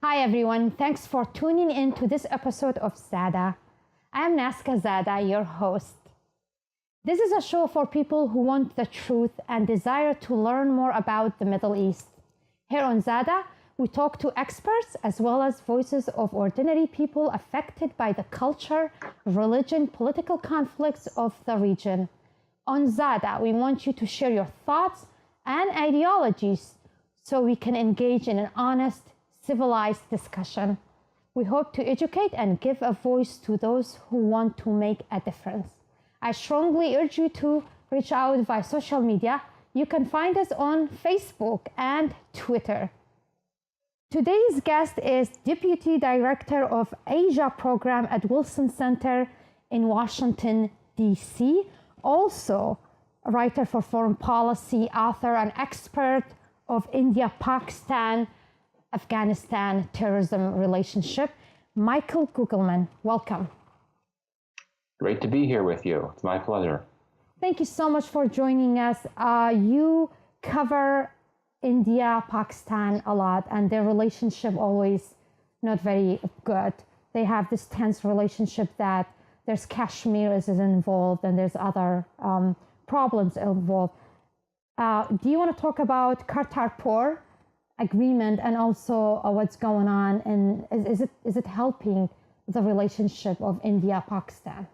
Hi everyone, thanks for tuning in to this episode of Zada. I am Naska Zada, your host. This is a show for people who want the truth and desire to learn more about the Middle East. Here on Zada, we talk to experts as well as voices of ordinary people affected by the culture, religion, political conflicts of the region. On Zada, we want you to share your thoughts and ideologies so we can engage in an honest, civilized discussion. We hope to educate and give a voice to those who want to make a difference. I strongly urge you to reach out via social media. You can find us on Facebook and Twitter. Today's guest is Deputy Director of Asia Program at Wilson Center in Washington, D.C., also a writer for foreign policy, author, and expert of India-Pakistan Afghanistan terrorism relationship. Michael Kugelman, welcome. Great to be here with you. It's my pleasure. Thank you so much for joining us. You cover India, Pakistan a lot, and their relationship always not very good. They have this tense relationship that there's Kashmir is involved and there's other problems involved. Do you want to talk about Kartarpur agreement and also what's going on, and is it helping the relationship of India-Pakistan?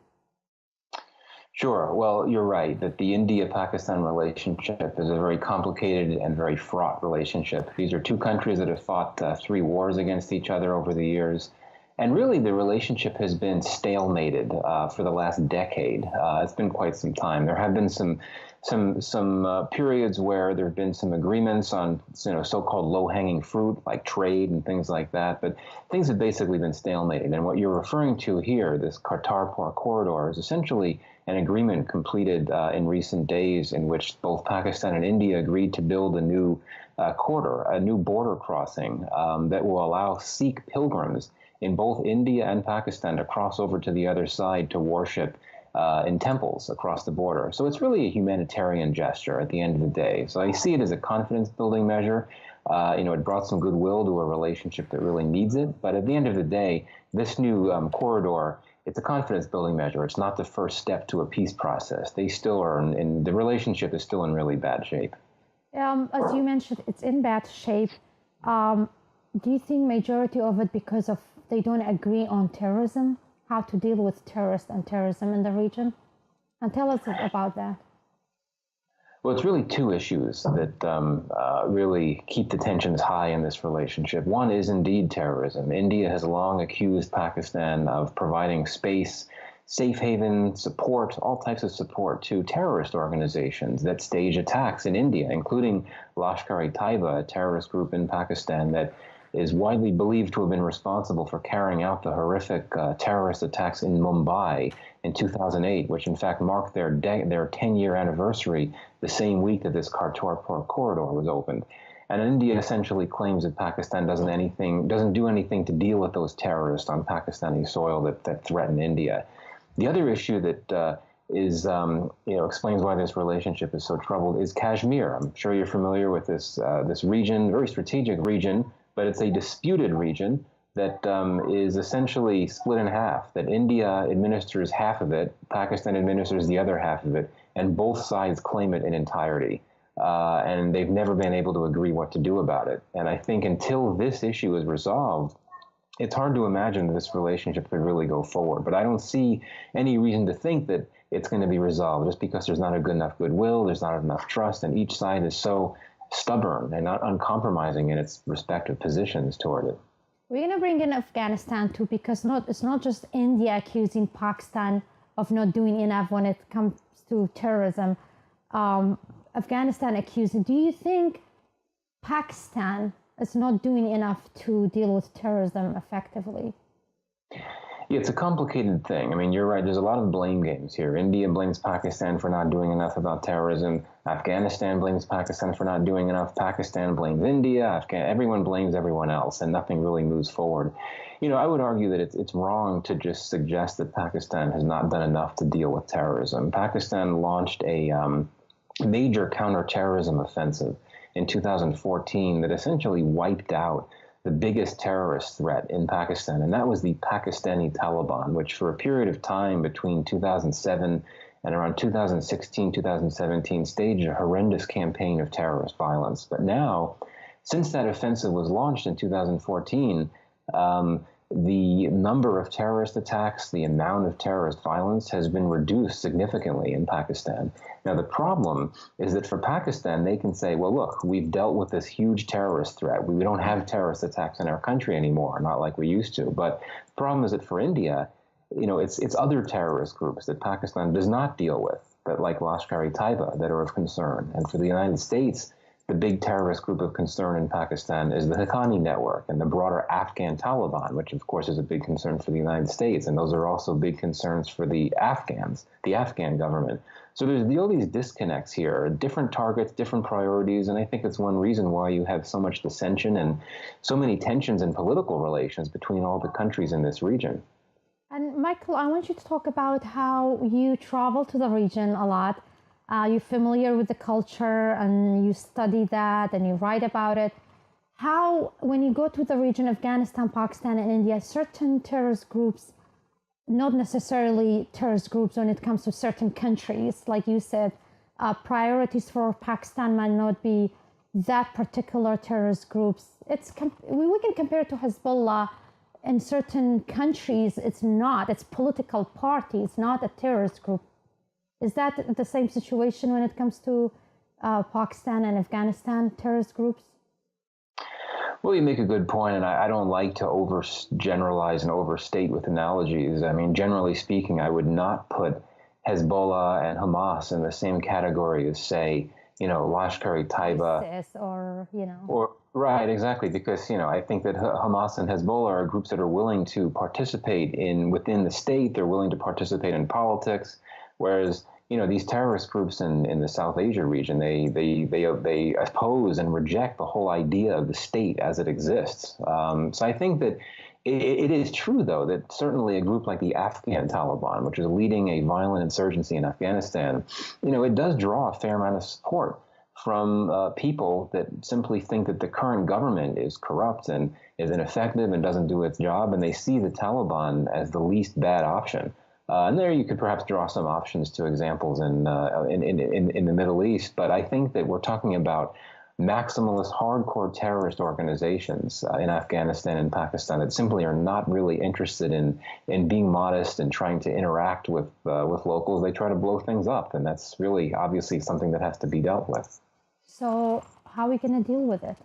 Sure. Well, you're right that the India-Pakistan relationship is a very complicated and very fraught relationship. These are two countries that have fought 3 wars against each other over the years. And really, the relationship has been stalemated for the last decade. It's been quite some time. There have been some periods where there have been some agreements on so-called low-hanging fruit like trade and things like that, but things have basically been stalemated. And what you're referring to here, this Kartarpur corridor, is essentially an agreement completed in recent days in which both Pakistan and India agreed to build a new corridor, a new border crossing that will allow Sikh pilgrims in both India and Pakistan to cross over to the other side to worship in temples across the border. So it's really a humanitarian gesture at the end of the day. So I see it as a confidence-building measure. It brought some goodwill to a relationship that really needs it. But at the end of the day, this new corridor, it's a confidence-building measure. It's not the first step to a peace process. They still are, and the relationship is still in really bad shape. As you mentioned, it's in bad shape. Do you think majority of it because of they don't agree on terrorism, how to deal with terrorists and terrorism in the region? And tell us about that. Well, it's really 2 issues that really keep the tensions high in this relationship. One is indeed terrorism. India has long accused Pakistan of providing space, safe haven support, all types of support to terrorist organizations that stage attacks in India, including Lashkar-e-Taiba, a terrorist group in Pakistan that is widely believed to have been responsible for carrying out the horrific terrorist attacks in Mumbai in 2008, which in fact marked their 10-year anniversary the same week that this Kartarpur corridor was opened. And India essentially claims that Pakistan doesn't do anything to deal with those terrorists on Pakistani soil that threaten India. The other issue that explains why this relationship is so troubled is Kashmir. I'm sure you're familiar with this region, very strategic region, but it's a disputed region that is essentially split in half, that India administers half of it, Pakistan administers the other half of it, and both sides claim it in entirety. And they've never been able to agree what to do about it. And I think until this issue is resolved, it's hard to imagine that this relationship could really go forward. But I don't see any reason to think that it's going to be resolved just because there's not a good enough goodwill, there's not enough trust, and each side is so stubborn and not uncompromising in its respective positions toward it. We're going to bring in Afghanistan too, because it's not just India accusing Pakistan of not doing enough when it comes to terrorism. Afghanistan accusing. Do you think Pakistan is not doing enough to deal with terrorism effectively? Yeah, it's a complicated thing. I mean, you're right. There's a lot of blame games here. India blames Pakistan for not doing enough about terrorism. Afghanistan blames Pakistan for not doing enough. Pakistan blames India. Everyone blames everyone else, and nothing really moves forward. I would argue that it's wrong to just suggest that Pakistan has not done enough to deal with terrorism. Pakistan launched a major counterterrorism offensive in 2014 that essentially wiped out the biggest terrorist threat in Pakistan, and that was the Pakistani Taliban, which for a period of time between 2007 and around 2016, 2017, staged a horrendous campaign of terrorist violence. But now, since that offensive was launched in 2014, the number of terrorist attacks, the amount of terrorist violence has been reduced significantly in Pakistan. Now, the problem is that for Pakistan, they can say, well, look, we've dealt with this huge terrorist threat. We don't have terrorist attacks in our country anymore, not like we used to. But the problem is that for India, it's other terrorist groups that Pakistan does not deal with, that like Lashkar-e-Taiba, that are of concern. And for the United States, the big terrorist group of concern in Pakistan is the Haqqani network and the broader Afghan Taliban, which of course is a big concern for the United States. And those are also big concerns for the Afghans, the Afghan government. So there's all these disconnects here, different targets, different priorities. And I think it's one reason why you have so much dissension and so many tensions in political relations between all the countries in this region. And Michael, I want you to talk about how you travel to the region a lot. You're familiar with the culture and you study that and you write about it. How, when you go to the region, Afghanistan, Pakistan, and India, certain terrorist groups, not necessarily terrorist groups when it comes to certain countries, like you said, priorities for Pakistan might not be that particular terrorist groups. We can compare it to Hezbollah. In certain countries, it's not. It's political party. It's not a terrorist group. Is that the same situation when it comes to Pakistan and Afghanistan terrorist groups? Well, you make a good point, and I don't like to overgeneralize and overstate with analogies. I mean, generally speaking, I would not put Hezbollah and Hamas in the same category as, say, Lashkar-e-Taiba. ISIS Or, right, exactly, because, I think that Hamas and Hezbollah are groups that are willing to participate within the state. They're willing to participate in politics. Whereas, these terrorist groups in the South Asia region, they oppose and reject the whole idea of the state as it exists. So I think that it is true, though, that certainly a group like the Afghan Taliban, which is leading a violent insurgency in Afghanistan, it does draw a fair amount of support from people that simply think that the current government is corrupt and is ineffective and doesn't do its job, and they see the Taliban as the least bad option. And there you could perhaps draw some options to examples in the Middle East. But I think that we're talking about maximalist, hardcore terrorist organizations in Afghanistan and Pakistan that simply are not really interested in being modest and trying to interact with locals. They try to blow things up, and that's really obviously something that has to be dealt with. So how are we going to deal with it?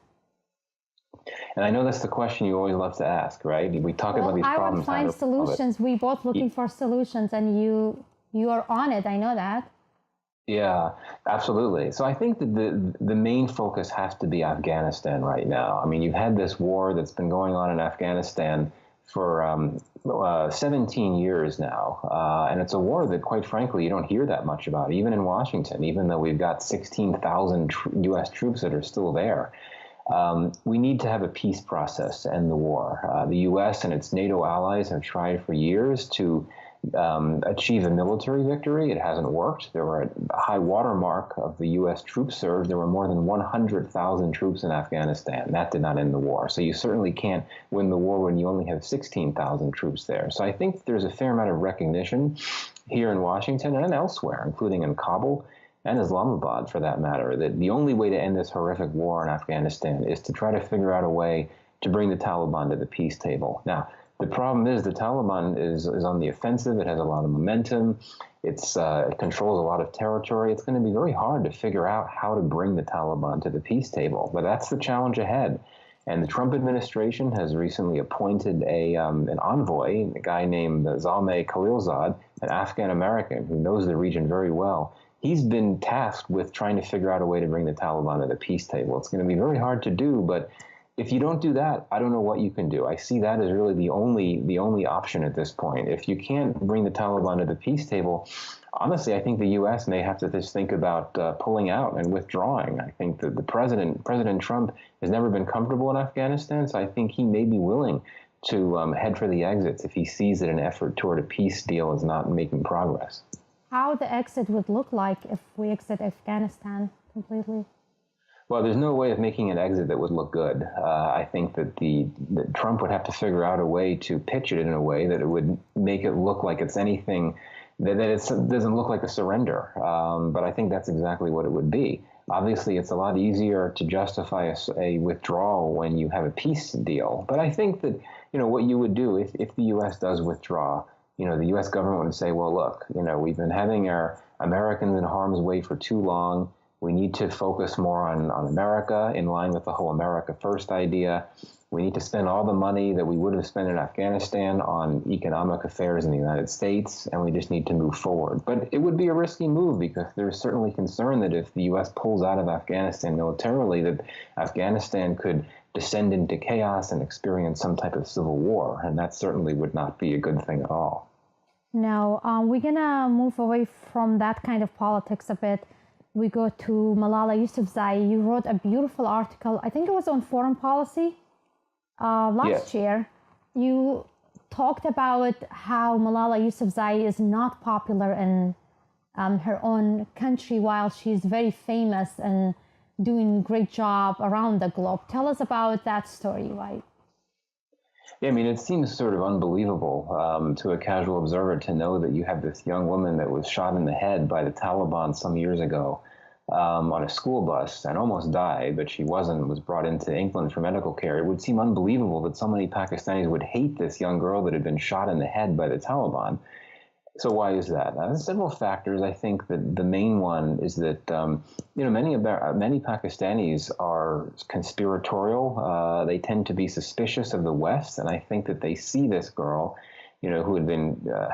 And I know that's the question you always love to ask, right? We talk about these problems. I would find solutions. We both looking for solutions, and you are on it. I know that. Yeah, absolutely. So I think that the main focus has to be Afghanistan right now. I mean, you've had this war that's been going on in Afghanistan for 17 years now. And it's a war that, quite frankly, you don't hear that much about, even in Washington, even though we've got 16,000 U.S. troops that are still there. We need to have a peace process to end the war. The U.S. and its NATO allies have tried for years to achieve a military victory. It hasn't worked. There were a high watermark of the U.S. troops surge. There were more than 100,000 troops in Afghanistan. That did not end the war. So you certainly can't win the war when you only have 16,000 troops there. So I think there's a fair amount of recognition here in Washington and elsewhere, including in Kabul and Islamabad, for that matter, that the only way to end this horrific war in Afghanistan is to try to figure out a way to bring the Taliban to the peace table. Now, the problem is the Taliban is on the offensive. It has a lot of momentum. It controls a lot of territory. It's going to be very hard to figure out how to bring the Taliban to the peace table. But that's the challenge ahead. And the Trump administration has recently appointed an envoy, a guy named Zalmay Khalilzad, an Afghan-American who knows the region very well. He's been tasked with trying to figure out a way to bring the Taliban to the peace table. It's going to be very hard to do, but if you don't do that, I don't know what you can do. I see that as really the only option at this point. If you can't bring the Taliban to the peace table, honestly, I think the U.S. may have to just think about pulling out and withdrawing. I think that President Trump has never been comfortable in Afghanistan, so I think he may be willing to head for the exits if he sees that an effort toward a peace deal is not making progress. How the exit would look like if we exit Afghanistan completely? Well, there's no way of making an exit that would look good. I think that Trump would have to figure out a way to pitch it in a way that it would make it look like it's anything that it doesn't look like a surrender. But I think that's exactly what it would be. Obviously, it's a lot easier to justify a withdrawal when you have a peace deal. But I think that what you would do if the U.S. does withdraw, the U.S. government would say, well, look, we've been having our Americans in harm's way for too long. We need to focus more on America, in line with the whole America First idea. We need to spend all the money that we would have spent in Afghanistan on economic affairs in the United States, and we just need to move forward. But it would be a risky move because there's certainly concern that if the U.S. pulls out of Afghanistan militarily, that Afghanistan could descend into chaos and experience some type of civil war, and that certainly would not be a good thing at all. Now, we're going to move away from that kind of politics a bit. We go to Malala Yousafzai. You wrote a beautiful article, I think it was on foreign policy last year. You talked about how Malala Yousafzai is not popular in her own country while she's very famous and doing a great job around the globe. Tell us about that story, right? Yeah, I mean, it seems sort of unbelievable to a casual observer to know that you have this young woman that was shot in the head by the Taliban some years ago on a school bus and almost died, but she was brought into England for medical care. It would seem unbelievable that so many Pakistanis would hate this young girl that had been shot in the head by the Taliban. So why is that? There's several factors. I think that the main one is that many Pakistanis are conspiratorial. They tend to be suspicious of the West, and I think that they see this girl, who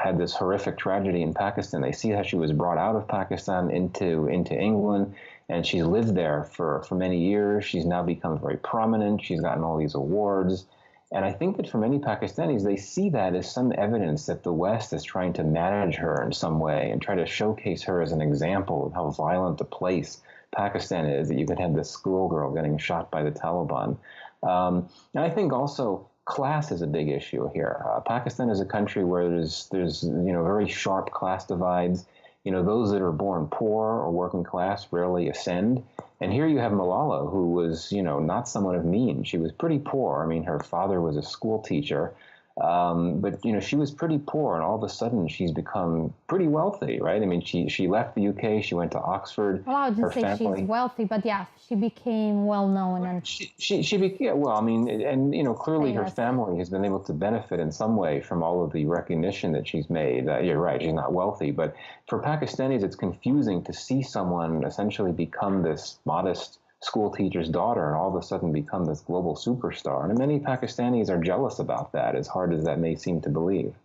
had this horrific tragedy in Pakistan. They see how she was brought out of Pakistan into England, and she's lived there for many years. She's now become very prominent. She's gotten all these awards. And I think that for many Pakistanis, they see that as some evidence that the West is trying to manage her in some way and try to showcase her as an example of how violent a place Pakistan is, that you could have this schoolgirl getting shot by the Taliban. And I think also class is a big issue here. Pakistan is a country where there's very sharp class divides. Those that are born poor or working class rarely ascend. And here you have Malala, who was, not someone of means. She was pretty poor. I mean, her father was a school teacher. But she was pretty poor, and all of a sudden she's become pretty wealthy, right? I mean, she left the UK, she went to Oxford. Well, I wouldn't say she's wealthy, but yeah, she became well known, and she became, well, I mean, and clearly her family has been able to benefit in some way from all of the recognition that she's made. You're right, she's not wealthy, but for Pakistanis, it's confusing to see someone essentially become this modest school teacher's daughter and all of a sudden become this global superstar. And many Pakistanis are jealous about that, as hard as that may seem to believe.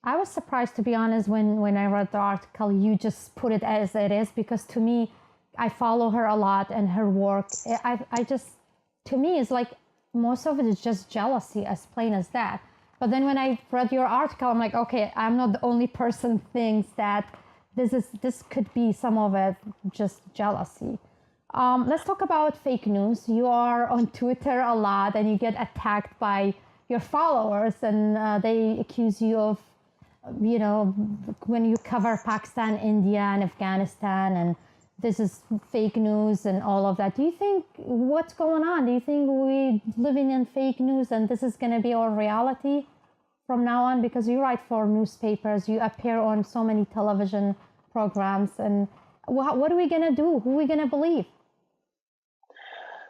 I was surprised, to be honest, when I read the article, you just put it as it is, because to me, I follow her a lot and her work. To me, it's like most of it is just jealousy, as plain as that. But then when I read your article, I'm like, okay, I'm not the only person who thinks that this could be some of it just jealousy. Let's talk about fake news. You are on Twitter a lot and you get attacked by your followers, and they accuse you of, when you cover Pakistan, India, and Afghanistan, and this is fake news and all of that. Do you think, what's going on? Do you think we're living in fake news and this is going to be our reality from now on? Because you write for newspapers, you appear on so many television programs, and what are we going to do? Who are we going to believe?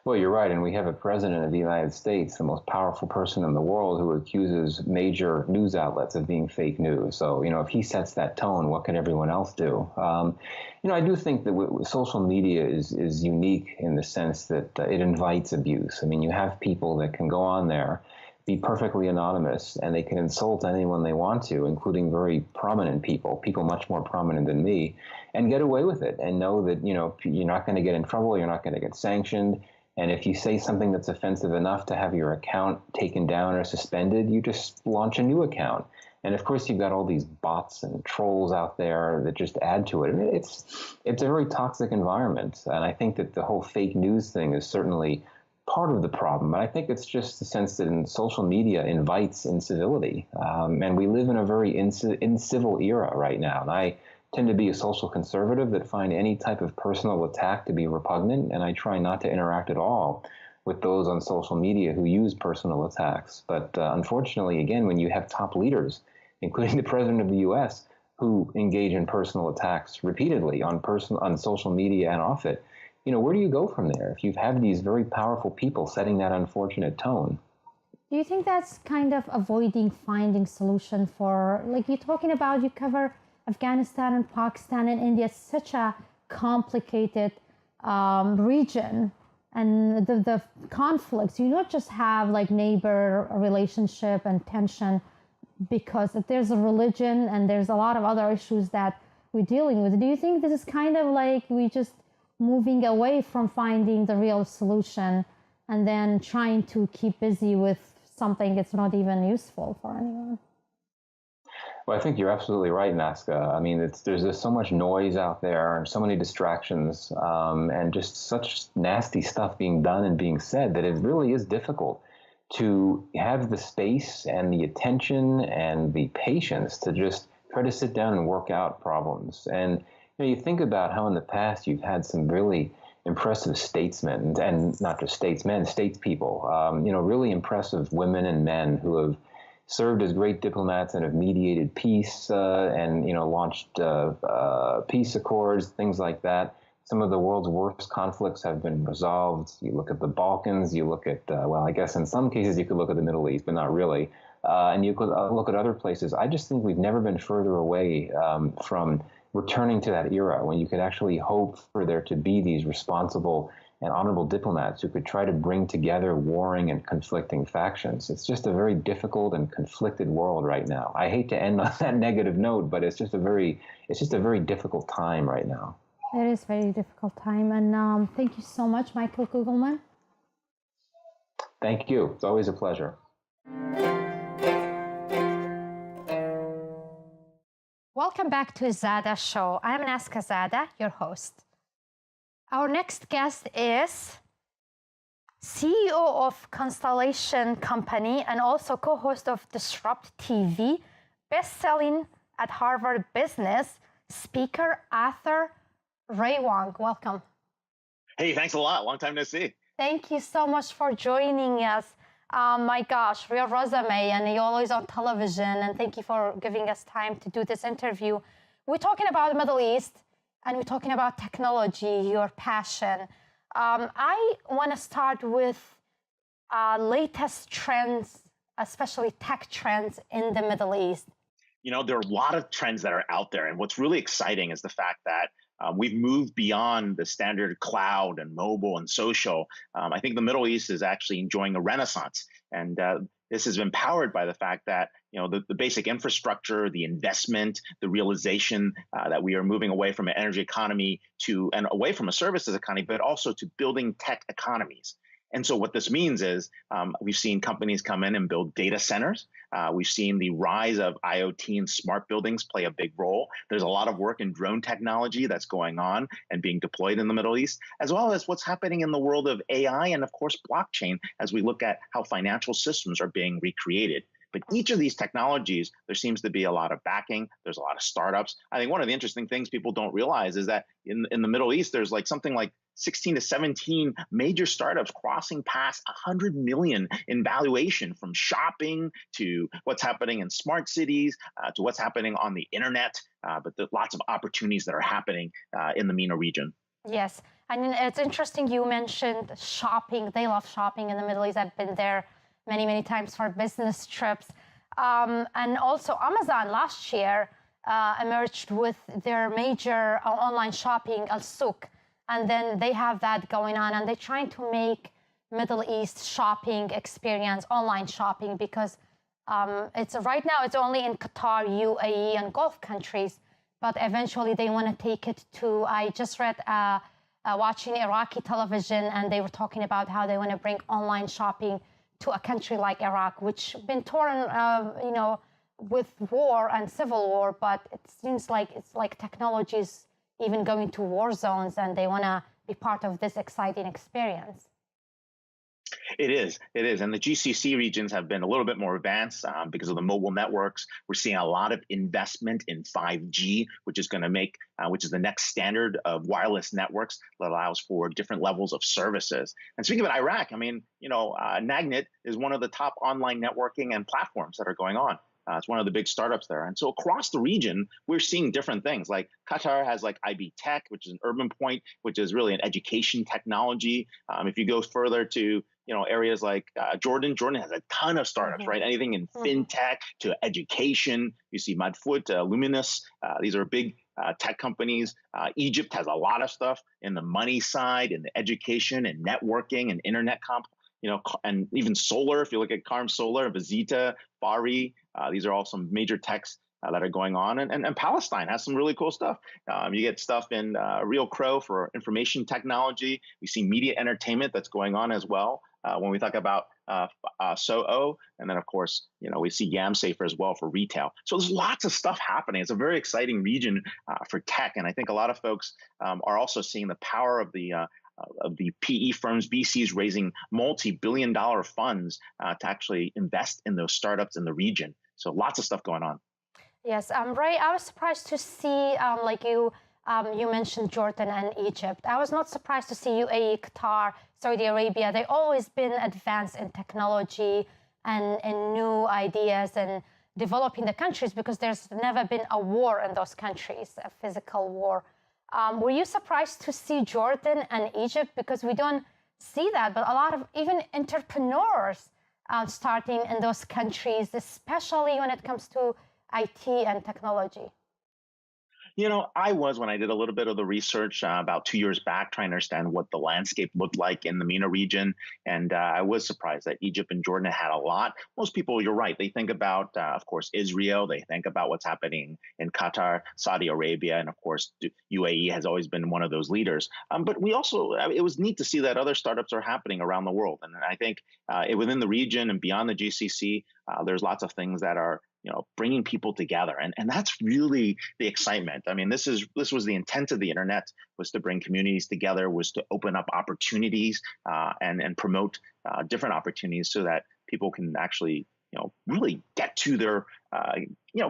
Well, you're right, and we have a president of the United States, the most powerful person in the world, who accuses major news outlets of being fake news. So, if he sets that tone, what can everyone else do? I do think that social media is unique in the sense that it invites abuse. I mean, you have people that can go on there, be perfectly anonymous, and they can insult anyone they want to, including very prominent people much more prominent than me, and get away with it and know that, you're not going to get in trouble, you're not going to get sanctioned. And if you say something that's offensive enough to have your account taken down or suspended, you just launch a new account. And of course, you've got all these bots and trolls out there that just add to it. I mean, it's a very toxic environment. And I think that the whole fake news thing is certainly part of the problem. But I think it's just the sense that social media invites incivility. And we live in a very incivil era right now. And I tend to be a social conservative that find any type of personal attack to be repugnant, and I try not to interact at all with those on social media who use personal attacks. But unfortunately, again, when you have top leaders, including the president of the U.S., who engage in personal attacks repeatedly on social media and off it, where do you go from there if you have these very powerful people setting that unfortunate tone? Do you think that's kind of avoiding finding solution for, like you're talking about, you cover Afghanistan and Pakistan and India, it's such a complicated region, and the conflicts, you not just have like neighbor relationship and tension because there's a religion and there's a lot of other issues that we're dealing with. Do you think this is kind of like we just moving away from finding the real solution and then trying to keep busy with something that's not even useful for anyone? Well, I think you're absolutely right, Nazca. I mean, there's just so much noise out there and so many distractions and just such nasty stuff being done and being said that it really is difficult to have the space and the attention and the patience to just try to sit down and work out problems. And you think about how in the past you've had some really impressive statesmen, and not just statesmen, statespeople, really impressive women and men who have served as great diplomats and have mediated peace and launched peace accords, things like that. Some of the world's worst conflicts have been resolved. You look at the Balkans, you look at, well, I guess in some cases you could look at the Middle East, but not really. And you could look at other places. I just think we've never been further away from returning to that era when you could actually hope for there to be these responsible and honorable diplomats who could try to bring together warring and conflicting factions. It's just a very difficult and conflicted world right now. I hate to end on that negative note, but it's just a very difficult time right now. It is a very difficult time. And thank you so much, Michael Kugelman. Thank you. It's always a pleasure. Welcome back to ZadaShow. I'm Nazca Zada, your host. Our next guest is CEO of Constellation Company and also co-host of Disrupt TV, best-selling at Harvard Business, speaker, author, Ray Wang. Welcome. Hey, thanks a lot. Long time no see. Thank you so much for joining us. My gosh, your resume, and you're always on television, and thank you for giving us time to do this interview. We're talking about the Middle East, and we're talking about technology, your passion. I want to start with latest trends, especially tech trends in the Middle East. There are a lot of trends that are out there, and what's really exciting is the fact that we've moved beyond the standard cloud and mobile and social. I think the Middle East is actually enjoying a renaissance, and this has been powered by the fact that the basic infrastructure, the investment, the realization that we are moving away from an energy economy and away from a services economy, but also to building tech economies. And so what this means is we've seen companies come in and build data centers. We've seen the rise of IoT and smart buildings play a big role. There's a lot of work in drone technology that's going on and being deployed in the Middle East, as well as what's happening in the world of AI and, of course, blockchain as we look at how financial systems are being recreated. But each of these technologies, there seems to be a lot of backing. There's a lot of startups. I think one of the interesting things people don't realize is that in the Middle East, there's like something like 16 to 17 major startups crossing past 100 million in valuation, from shopping to what's happening in smart cities to what's happening on the internet. But there's lots of opportunities that are happening in the MENA region. Yes. And it's interesting you mentioned shopping. They love shopping in the Middle East. I've been there many, many times for business trips. And also Amazon last year emerged with their major online shopping, Al-Souk. And then they have that going on, and they're trying to make Middle East shopping experience online shopping, because it's right now it's only in Qatar, UAE, and Gulf countries, but eventually they want to take it to. I just read watching Iraqi television, and they were talking about how they want to bring online shopping to a country like Iraq, which been torn, with war and civil war, but it seems like it's like technologies even going to war zones, and they want to be part of this exciting experience. It is. And the GCC regions have been a little bit more advanced because of the mobile networks. We're seeing a lot of investment in 5G, which is going to make, which is the next standard of wireless networks that allows for different levels of services. And speaking of Iraq, I mean, Nagnet is one of the top online networking and platforms that are going on. It's one of the big startups there. And so across the region, we're seeing different things. Like Qatar has like IB Tech, which is an urban point, which is really an education technology. If you go further to areas like Jordan has a ton of startups, right? Anything in fintech to education. You see Madfoot, Luminous. These are big tech companies. Egypt has a lot of stuff in the money side, in the education and networking and internet and even solar. If you look at Karm Solar, Vizita, Fari, these are all some major techs that are going on. And Palestine has some really cool stuff. You get stuff in Real Crow for information technology. We see media entertainment that's going on as well. When we talk about SOO, and then of course, we see YamSafer as well for retail. So there's lots of stuff happening. It's a very exciting region for tech. And I think a lot of folks are also seeing the power of the PE firms, VCs raising multi-billion-dollar funds to actually invest in those startups in the region. So lots of stuff going on. Yes, Ray, I was surprised to see, like you mentioned Jordan and Egypt. I was not surprised to see UAE, Qatar, Saudi Arabia. They've always been advanced in technology and new ideas and developing the countries because there's never been a war in those countries, a physical war. Were you surprised to see Jordan and Egypt? Because we don't see that, but a lot of even entrepreneurs starting in those countries, especially when it comes to IT and technology. I was, when I did a little bit of the research about 2 years back, trying to understand what the landscape looked like in the MENA region. And I was surprised that Egypt and Jordan had a lot. Most people, you're right, they think about, of course, Israel. They think about what's happening in Qatar, Saudi Arabia, and of course, UAE has always been one of those leaders. But we also, it was neat to see that other startups are happening around the world. And I think within the region and beyond the GCC, there's lots of things that are bringing people together. And that's really the excitement. I mean, this was the intent of the internet, was to bring communities together, was to open up opportunities and promote different opportunities so that people can actually, really get to their,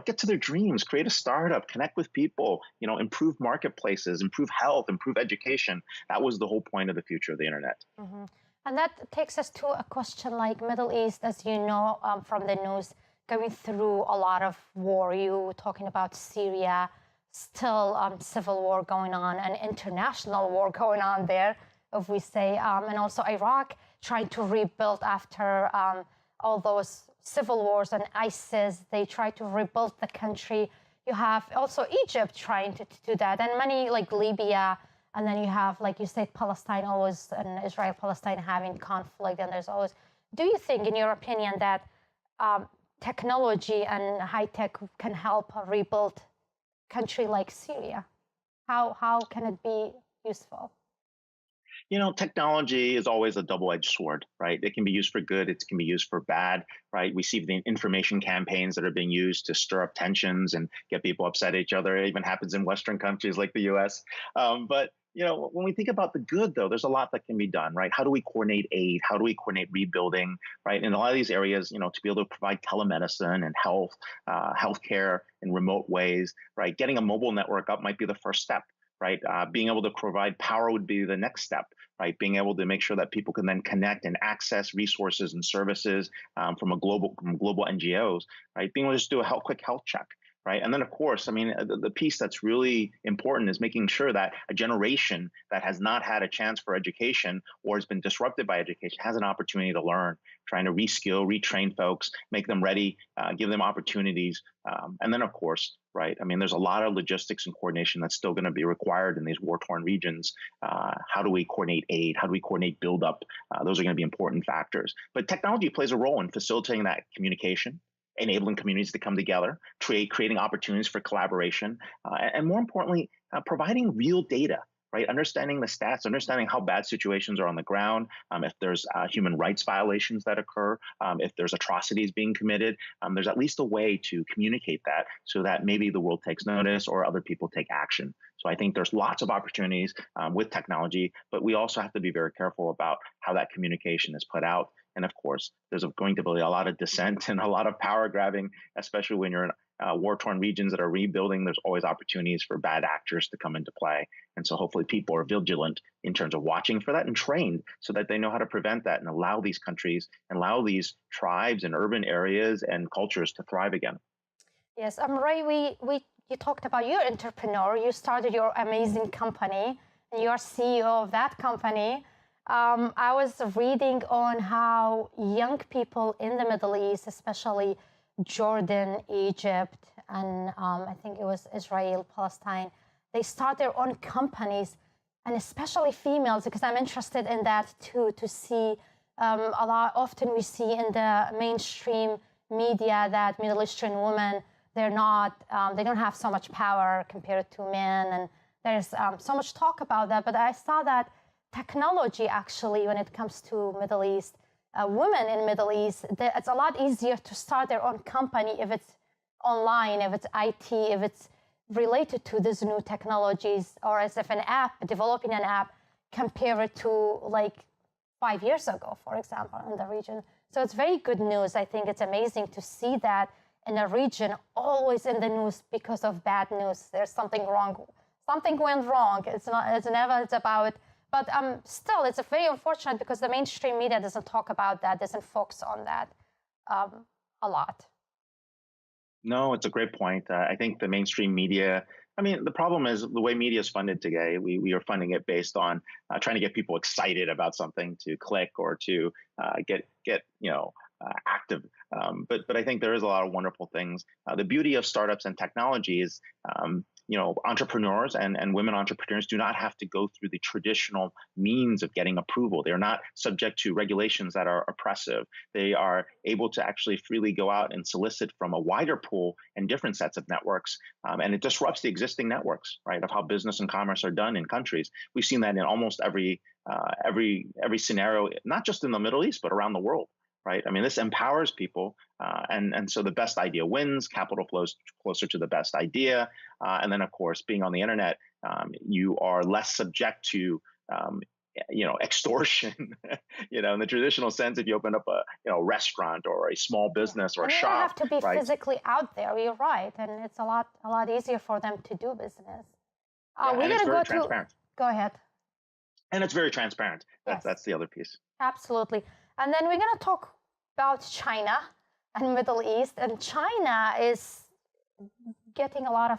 get to their dreams, create a startup, connect with people, improve marketplaces, improve health, improve education. That was the whole point of the future of the internet. Mm-hmm. And that takes us to a question like Middle East, as you know, from the news, going through a lot of war. You talking about Syria, still civil war going on, and international war going on there, if we say, and also Iraq trying to rebuild after all those civil wars and ISIS. They try to rebuild the country. You have also Egypt trying to do that, and many like Libya, and then you have, like you said, Palestine always, and Israel-Palestine having conflict, and there's always. Do you think, in your opinion, that technology and high tech can help rebuild a country like Syria? How can it be useful? Technology is always a double-edged sword, right? It can be used for good, it can be used for bad, right? We see the information campaigns that are being used to stir up tensions and get people upset at each other. It even happens in Western countries like the US. But when we think about the good, though, there's a lot that can be done, right? How do we coordinate aid? How do we coordinate rebuilding, right? In a lot of these areas, to be able to provide telemedicine and healthcare in remote ways, right? Getting a mobile network up might be the first step, right? Being able to provide power would be the next step, right? Being able to make sure that people can then connect and access resources and services from global NGOs, right? Being able to just do a quick health check. Right. And then, of course, I mean, the piece that's really important is making sure that a generation that has not had a chance for education or has been disrupted by education has an opportunity to learn, trying to reskill, retrain folks, make them ready, give them opportunities. And then, of course, right, I mean, there's a lot of logistics and coordination that's still going to be required in these war-torn regions. How do we coordinate aid? How do we coordinate buildup? Those are going to be important factors. But technology plays a role in facilitating that communication, enabling communities to come together, creating opportunities for collaboration, and more importantly, providing real data, right? Understanding the stats, understanding how bad situations are on the ground, if there's human rights violations that occur, if there's atrocities being committed, there's at least a way to communicate that so that maybe the world takes notice or other people take action. So I think there's lots of opportunities with technology, but we also have to be very careful about how that communication is put out. And of course, there's going to be a lot of dissent and a lot of power grabbing, especially when you're in war-torn regions that are rebuilding. There's always opportunities for bad actors to come into play. And so hopefully people are vigilant in terms of watching for that and trained so that they know how to prevent that and allow these countries and allow these tribes and urban areas and cultures to thrive again. Yes, Ray, you talked about you're an entrepreneur. You started your amazing company and you're CEO of that company. I was reading on how young people in the Middle East, especially Jordan, Egypt, and I think it was Israel, Palestine, they start their own companies, and especially females, because I'm interested in that too, to see often we see in the mainstream media that Middle Eastern women, they don't have so much power compared to men, and there's so much talk about that. But I saw that technology, actually, when it comes to Middle East, women in Middle East, it's a lot easier to start their own company if it's online, if it's IT, if it's related to these new technologies, or as if developing an app, compared to like 5 years ago, for example, in the region. So it's very good news. I think it's amazing to see that in a region always in the news because of bad news. There's something wrong. Something went wrong. It's about, but still, it's very unfortunate because the mainstream media doesn't talk about that, doesn't focus on that a lot. No, it's a great point. I think the mainstream media, the problem is the way media is funded today. We are funding it based on trying to get people excited about something to click or to get active. But I think there is a lot of wonderful things. The beauty of startups and technology is, entrepreneurs and women entrepreneurs do not have to go through the traditional means of getting approval. They're not subject to regulations that are oppressive. They are able to actually freely go out and solicit from a wider pool and different sets of networks. And it disrupts the existing networks, right, of how business and commerce are done in countries. We've seen that in almost every scenario, not just in the Middle East, but around the world. Right. This empowers people. And so the best idea wins, capital flows closer to the best idea. And then, of course, being on the internet, you are less subject to, extortion, in the traditional sense, if you open up a restaurant or a small business or a shop. You don't have to be right? physically out there. You're right. And it's a lot easier for them to do business. We're going to go transparent. Go ahead. And it's very transparent. Yes. That's the other piece. Absolutely. And then we're going to talk about China and Middle East. And China is getting a lot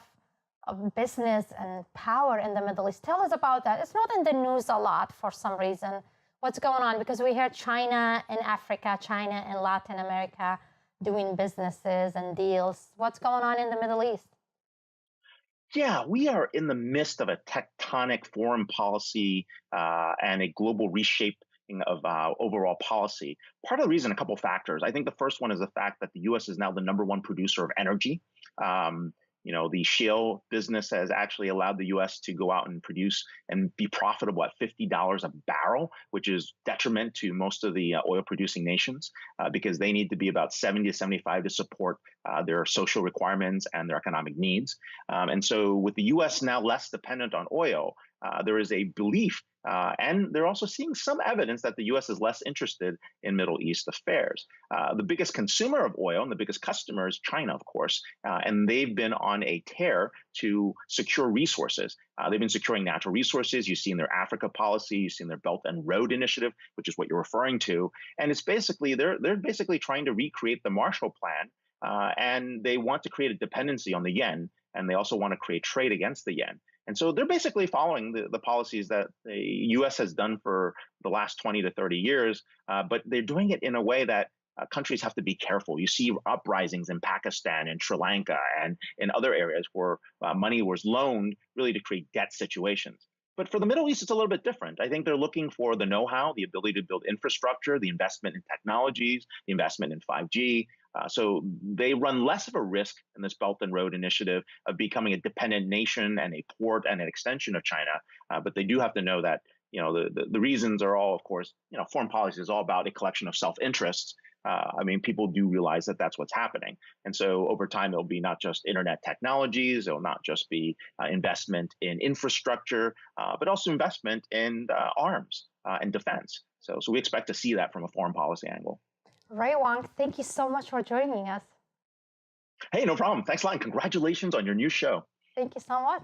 of business and power in the Middle East. Tell us about that. It's not in the news a lot for some reason. What's going on? Because we hear China in Africa, China in Latin America doing businesses and deals. What's going on in the Middle East? Yeah, we are in the midst of a tectonic foreign policy and a global reshaping of overall policy. Part of the reason, a couple factors. I think the first one is the fact that the U.S. is now the #1 producer of energy. The shale business has actually allowed the U.S. to go out and produce and be profitable at $50 a barrel, which is detriment to most of the oil-producing nations because they need to be about 70 to 75 to support their social requirements and their economic needs. And so with the U.S. now less dependent on oil, there is a belief and they're also seeing some evidence that the U.S. is less interested in Middle East affairs. The biggest consumer of oil and the biggest customer is China, of course, and they've been on a tear to secure resources. They've been securing natural resources. You've seen their Africa policy. You've seen their Belt and Road Initiative, which is what you're referring to. And it's basically they're basically trying to recreate the Marshall Plan, and they want to create a dependency on the yen, and they also want to create trade against the yen. And so they're basically following the policies that the U.S. has done for the last 20 to 30 years, but they're doing it in a way that countries have to be careful. You see uprisings in Pakistan and Sri Lanka and in other areas where money was loaned really to create debt situations. But for the Middle East, it's a little bit different. I think they're looking for the know-how, the ability to build infrastructure, the investment in technologies, the investment in 5G, So they run less of a risk in this Belt and Road Initiative of becoming a dependent nation and a port and an extension of China. But they do have to know that the reasons are all, of course, foreign policy is all about a collection of self-interests. I mean, people do realize that that's what's happening. And so over time, it'll be not just internet technologies, it'll not just be investment in infrastructure, but also investment in arms and defense. So we expect to see that from a foreign policy angle. Ray Wang, thank you so much for joining us. Hey, no problem. Thanks a lot. And congratulations on your new show. Thank you so much.